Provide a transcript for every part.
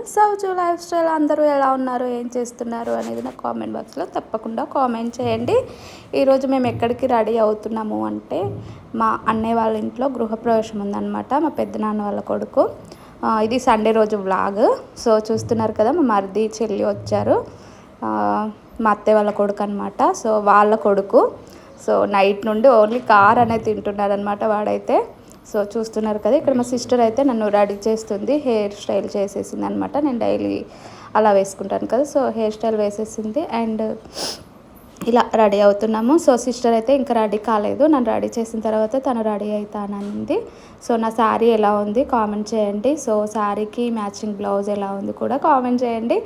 Channel Souju life style. అందరూ ఎలా ఉన్నారు, ఏం చేస్తున్నారు అనేది నా కామెంట్ బాక్స్లో తప్పకుండా కామెంట్ చేయండి. ఈరోజు మేము ఎక్కడికి రెడీ అవుతున్నాము అంటే మా అన్నయ్య వాళ్ళ ఇంట్లో గృహప్రవేశం ఉందన్నమాట, మా పెద్దనాన్న వాళ్ళ కొడుకు. ఇది సండే రోజు వ్లాగ్. సో చూస్తున్నారు కదా, మా మరిది చెల్లి వచ్చారు, మా అత్తయ్య వాళ్ళ కొడుకు అనమాట. సో వాళ్ళ కొడుకు సో నైట్ నుండి ఓన్లీ కార్ అనేది తింటున్నాడు అనమాట వాడైతే. సో చూస్తున్నారు కదా, ఇక్కడ మా సిస్టర్ అయితే నన్ను రెడీ చేస్తుంది, హెయిర్ స్టైల్ చేసేసింది అనమాట. నేను డైలీ అలా వేసుకుంటాను కదా, సో హెయిర్ స్టైల్ వేసేసింది అండ్ ఇలా రెడీ అవుతున్నాము. సో సిస్టర్ అయితే ఇంకా రెడీ కాలేదు, నన్ను రెడీ చేసిన తర్వాత తను రెడీ అవుతానంది. సో నా శారీ ఎలా ఉంది కామెంట్ చేయండి. సో శారీకి మ్యాచింగ్ బ్లౌజ్ ఎలా ఉంది కూడా కామెంట్ చేయండి.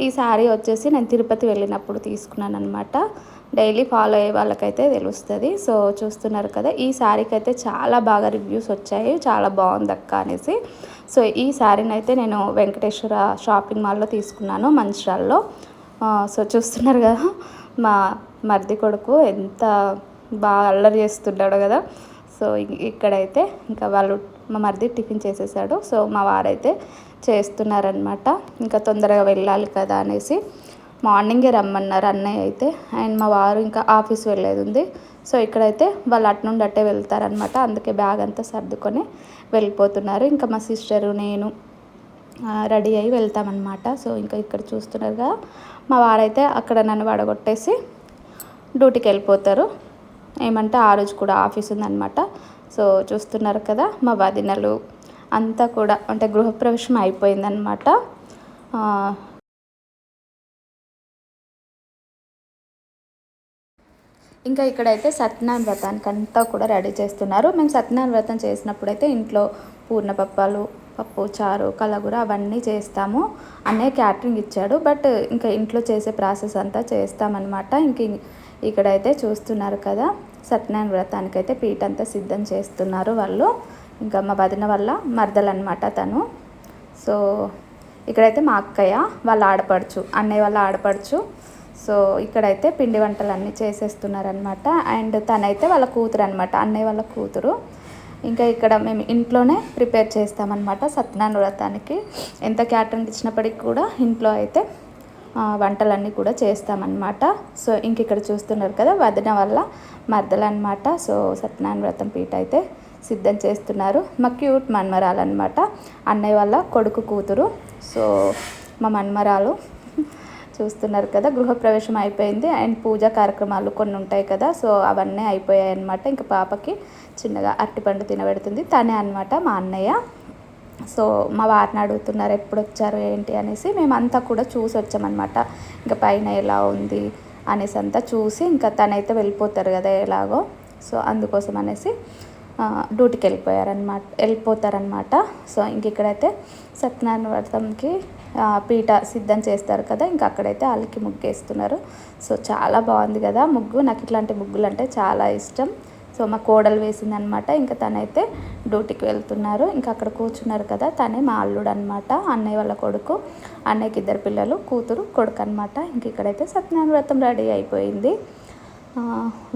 ఈ శారీ వచ్చేసి నేను తిరుపతి వెళ్ళినప్పుడు తీసుకున్నాను అనమాట. డైలీ ఫాలో అయ్యే వాళ్ళకైతే తెలుస్తుంది. సో చూస్తున్నారు కదా, ఈ శారీకి అయితే చాలా బాగా రివ్యూస్ వచ్చాయి, చాలా బాగుంది అక్క అనేసి. సో ఈ శారీని అయితే నేను వెంకటేశ్వర షాపింగ్ మాల్లో తీసుకున్నాను, మంచిర్యాలలో. సో చూస్తున్నారు కదా, మా మరిది కొడుకు ఎంత బాగా అల్లరి చేస్తున్నాడు కదా. సో ఇక్కడైతే ఇంకా మా మరిది టిఫిన్ చేసేసాడు. సో మా వారైతే చేస్తున్నారనమాట, ఇంకా తొందరగా వెళ్ళాలి కదా అనేసి మార్నింగే రమ్మన్నారు అన్నయ్య అయితే. అండ్ మా వారు ఇంకా ఆఫీస్ వెళ్ళేది ఉంది. సో ఇక్కడైతే వాళ్ళు అటు నుండి అట్టే వెళ్తారనమాట, అందుకే బ్యాగ్ అంతా సర్దుకొని వెళ్ళిపోతున్నారు. ఇంకా మా సిస్టరు నేను రెడీ అయ్యి వెళ్తామన్నమాట. సో ఇంకా ఇక్కడ చూస్తున్నారు కదా, మా వారైతే అక్కడ నన్ను వడగొట్టేసి డ్యూటీకి వెళ్ళిపోతారు. ఏమంటే ఆ రోజు కూడా ఆఫీస్ ఉందన్నమాట. సో చూస్తున్నారు కదా, మా వదినలు అంతా కూడా అంటే గృహప్రవేశం అయిపోయిందనమాట. ఇంకా ఇక్కడైతే సత్యనారాయణ వ్రతానికి అంతా కూడా రెడీ చేస్తున్నారు. మేము సత్యనారాయణ వ్రతం చేసినప్పుడు అయితే ఇంట్లో పూర్ణపప్పాలు, పప్పు చారు, కలగూర అవన్నీ చేస్తాము. అన్నయ్య క్యాటరింగ్ ఇచ్చాడు, బట్ ఇంకా ఇంట్లో చేసే ప్రాసెస్ అంతా చేస్తామన్నమాట. ఇక్కడైతే చూస్తున్నారు కదా, సత్యనారాయణ వ్రతానికి అయితే పీట అంతా సిద్ధం చేస్తున్నారు వాళ్ళు. ఇంకా మా వదిన వల్ల మరదలు అనమాట తను. సో ఇక్కడైతే మా అక్కయ్య వాళ్ళ ఆడపడుచు, అన్నయ్య వాళ్ళ ఆడపడుచు. సో ఇక్కడైతే పిండి వంటలు అన్నీ చేసేస్తున్నారనమాట. అండ్ తనైతే వాళ్ళ కూతురు అనమాట, అన్నయ్య వాళ్ళ కూతురు. ఇంకా ఇక్కడ మేము ఇంట్లోనే ప్రిపేర్ చేస్తామన్నమాట సత్యనారాయణ వ్రతానికి. ఎంత క్యాటరింగ్ ఇచ్చినప్పటికి కూడా ఇంట్లో అయితే వంటలన్నీ కూడా చేస్తామన్నమాట. సో ఇంక ఇక్కడ చూస్తున్నారు కదా, వదిన వల్ల మరదలు అనమాట. సో సత్యనారాయణ వ్రతం పీట అయితే సిద్ధం చేస్తున్నారు. మా క్యూట్ మన్మరాలన్నమాట, అన్నయ్య వాళ్ళ కొడుకు కూతురు. సో మా మన్మరాలు చూస్తున్నారు కదా, గృహప్రవేశం అయిపోయింది అండ్ పూజా కార్యక్రమాలు కొన్ని ఉంటాయి కదా, సో అవన్నీ అయిపోయాయి అనమాట. ఇంకా పాపకి చిన్నగా అరటిపండు తినబెడుతుంది తనే అనమాట, మా అన్నయ్య. సో మా వారిని అడుగుతున్నారు ఎప్పుడు వచ్చారు ఏంటి అనేసి. మేమంతా కూడా చూసి వచ్చామన్నమాట, ఇంకా పైన ఎలా ఉంది అనేసి అంతా చూసి ఇంకా తనైతే వెళ్ళిపోతారు కదా ఎలాగో. సో అందుకోసం అనేసి డ్యూటీకి వెళ్ళిపోతారనమాట. సో ఇంక ఇక్కడైతే సత్యనారాయణ వ్రతంకి పీట సిద్ధం చేస్తారు కదా, ఇంకా అక్కడైతే వాళ్ళకి ముగ్గు వేస్తున్నారు. సో చాలా బాగుంది కదా ముగ్గు, నాకు ఇట్లాంటి ముగ్గులు అంటే చాలా ఇష్టం. సో మా కోడలు వేసిందనమాట. ఇంకా తనైతే డ్యూటీకి వెళ్తున్నారు. ఇంకా అక్కడ కూర్చున్నారు కదా, తనే మా అల్లుడు అనమాట, అన్నయ్య వాళ్ళ కొడుకు. అన్నయ్యకి 2 పిల్లలు, కూతురు కొడుకు అనమాట. ఇంక ఇక్కడైతే సత్యనారాయణ వ్రతం రెడీ అయిపోయింది.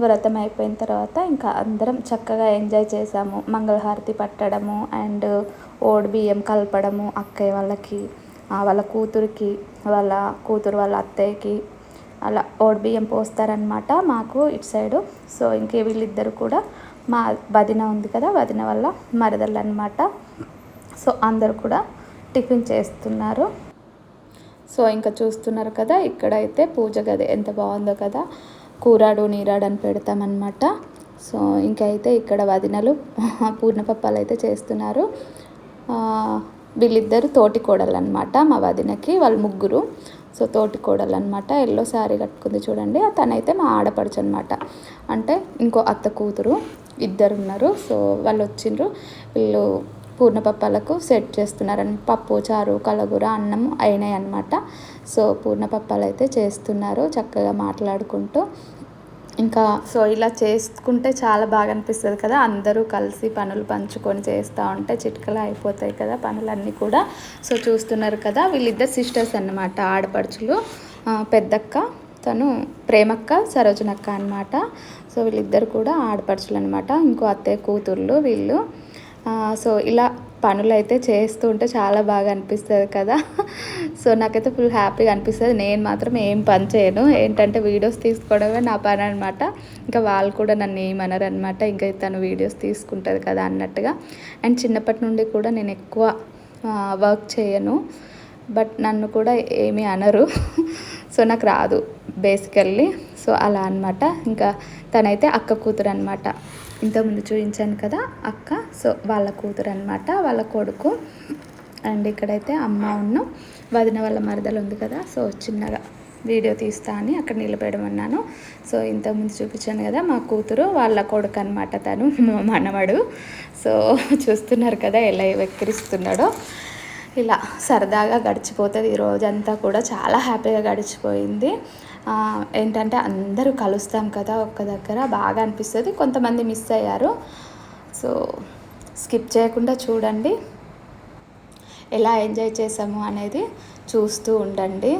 వ్రతం అయిపోయిన తర్వాత ఇంకా అందరం చక్కగా ఎంజాయ్ చేసాము. మంగళహారతి పట్టడము అండ్ ఓడి బియ్యం కలపడము, అక్కయ్య వాళ్ళకి, వాళ్ళ కూతురికి, వాళ్ళ కూతురు వాళ్ళ అత్తయ్యకి అలా ఓడి బియ్యం పోస్తారనమాట మాకు ఇటు సైడు. సో ఇంకే వీళ్ళిద్దరు కూడా మా వదిన ఉంది కదా, వదిన వల్ల మరదలు అనమాట. సో అందరు కూడా టిఫిన్ చేస్తున్నారు. సో ఇంకా చూస్తున్నారు కదా, ఇక్కడైతే పూజ గది ఎంత బాగుందో కదా, కూరాడు నీరాడు అని పెడతామన్నమాట. సో ఇంకైతే ఇక్కడ వదినలు పూర్ణపప్పాలు అయితే చేస్తున్నారు. వీళ్ళిద్దరు తోటి కోడలు అనమాట మా వదినకి, వాళ్ళు ముగ్గురు. సో తోటి కోడలు అనమాట, ఎల్లో శారీ కట్టుకుంది చూడండి, తనైతే మా ఆడపడుచు అనమాట. అంటే ఇంకో అత్త కూతురు, ఇద్దరు ఉన్నారు. సో వాళ్ళు వచ్చిండ్రు, వీళ్ళు పూర్ణపప్పాలకు సెట్ చేస్తున్నారని, పప్పు చారు కలగూర అన్నం అయినాయి అనమాట. సో పూర్ణపప్పాలు అయితే చేస్తున్నారు చక్కగా మాట్లాడుకుంటూ. ఇంకా సో ఇలా చేసుకుంటే చాలా బాగా అనిపిస్తుంది కదా, అందరూ కలిసి పనులు పంచుకొని చేస్తూ ఉంటే చిటికలా అయిపోతాయి కదా పనులన్నీ కూడా. సో చూస్తున్నారు కదా, వీళ్ళిద్దరు సిస్టర్స్ అన్నమాట, ఆడపడుచులు. పెద్దక్క తను ప్రేమక్క, సరోజనక్క అనమాట. సో వీళ్ళిద్దరు కూడా ఆడపడుచులు అనమాట, ఇంకో అత్తయ్య కూతుర్లు వీళ్ళు. సో ఇలా పనులైతే చేస్తూ ఉంటే చాలా బాగా అనిపిస్తుంది కదా. సో నాకైతే ఫుల్ హ్యాపీగా అనిపిస్తుంది. నేను మాత్రం ఏం పని చేయను, ఏంటంటే వీడియోస్ తీసుకోవడమే నా పని అనమాట. ఇంకా వాళ్ళు కూడా నన్ను ఏమనరు అనమాట, ఇంకా తను వీడియోస్ తీసుకుంటుంది కదా అన్నట్టుగా. అండ్ చిన్నప్పటి నుండి కూడా నేను ఎక్కువ వర్క్ చేయను, బట్ నన్ను కూడా ఏమీ అనరు. సో నాకు రాదు బేసికల్లీ. సో అలా అనమాట. ఇంకా తనైతే అక్క కూతురు అనమాట, ఇంతకుముందు చూపించాను కదా అక్క. సో వాళ్ళ కూతురు అనమాట, వాళ్ళ కొడుకు. అండ్ ఇక్కడైతే అమ్మ వదిన వాళ్ళ మరదలు ఉంది కదా, సో చిన్నగా వీడియో తీస్తా అని అక్కడ నిలబెడమన్నాను. సో ఇంతకుముందు చూపించాను కదా మా కూతురు వాళ్ళ కొడుకు అనమాట, తను మనవడు. సో చూస్తున్నారు కదా ఎలా వెక్కిరిస్తున్నాడో. ఇలా సరదాగా గడిచిపోతుంది ఈ రోజంతా కూడా, చాలా హ్యాపీగా గడిచిపోయింది. ఏంటంటే అందరూ కలుస్తాం కదా ఒక్క దగ్గర, బాగా అనిపిస్తుంది. కొంతమంది మిస్ అయ్యారు, సో స్కిప్ చేయకుండా చూడండి, ఎలా ఎంజాయ్ చేసాము అనేది చూస్తూ ఉండండి.